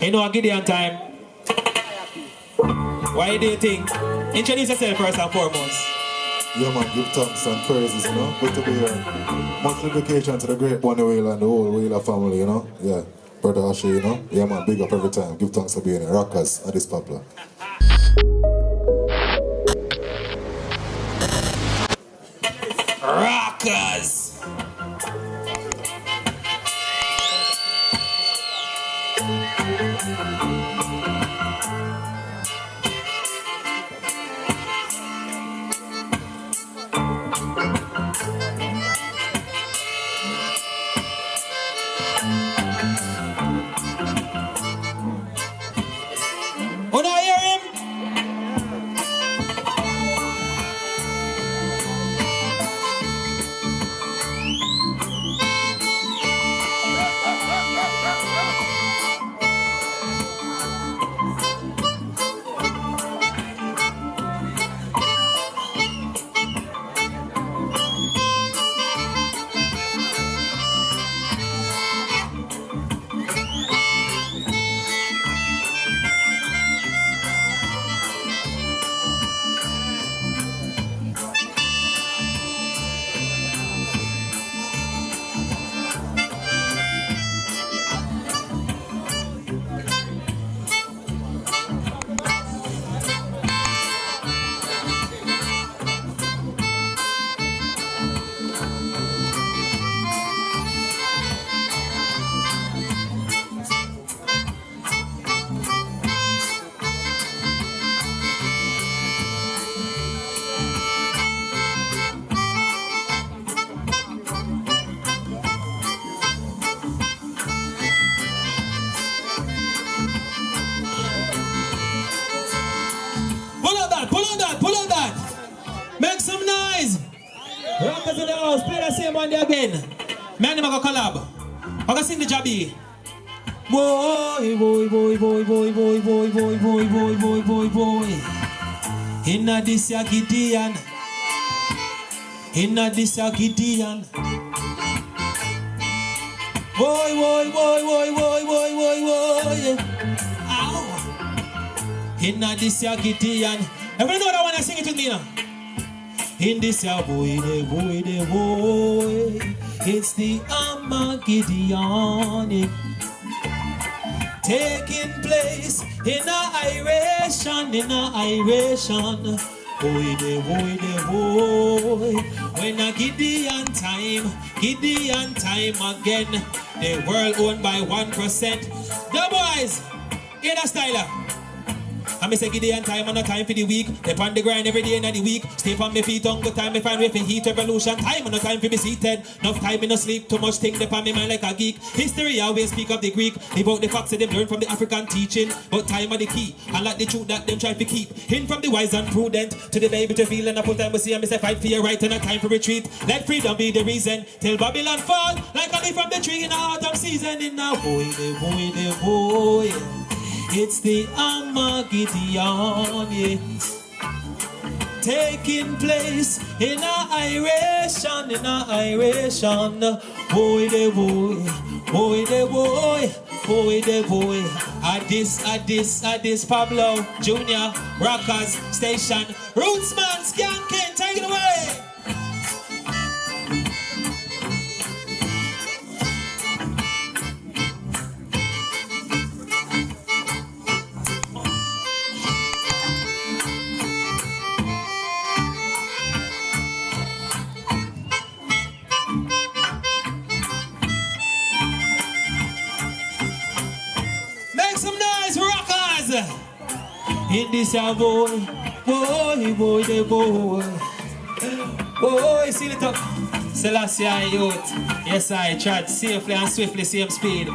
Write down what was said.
You know, Gideon time. Why do you think? Introduce yourself first and foremost. Yeah man, give thanks and praises, you know. Good to be here. Much dedication to the great Bunny Wailer and the whole Wailer family, you know. Yeah, brother Asher, you know. Yeah man, big up every time. Give thanks for being here. Rockers at this popular. Rockers! When I hear him, pull on that. Make some noise. Rockers in the house, play the same one there again. Man, I'm gonna collab. I'm gonna sing the jabby. Boy, boy, boy, boy, boy, boy, boy, boy, boy, boy, boy, boy, boy. Inna this ya Gideon. Inna this ya Gideon. Boy, boy, boy, boy, boy, boy, boy, boy. Ow. Inna this ya Gideon. Everybody know that when I sing it with me now? In this ya boy, the boy. It's the Gideon. Taking place in a iration, Boy, the boy. When a Gideon time again. The world owned by 1%. The boys, in a styler. I say Gideon time and no time for the week. They on the grind every day in the week. Stay on my feet, on good time if I way for heat revolution. Time and no time for me seated. Enough time in no sleep. Too much think they on me mind like a geek. History always speak of the Greek. Leave out the facts that them learn from the African teaching. But time are the key. And like the truth that them try to keep. In from the wise and prudent to the baby to feel and I put time to see and say fight for your right and a time for retreat. Let freedom be the reason. Till Babylon fall like a leaf from the tree in the autumn season. In now boy, the boy. It's the Gideon, yeah. Taking place in a iration, Boy, the boy. At this Pablo Junior Rockers Station. Rootsman Skankin, take it away. In this boy, the boy. Boy, see it up. Selassie, youth. Yes, I tried safely and swiftly, same speed.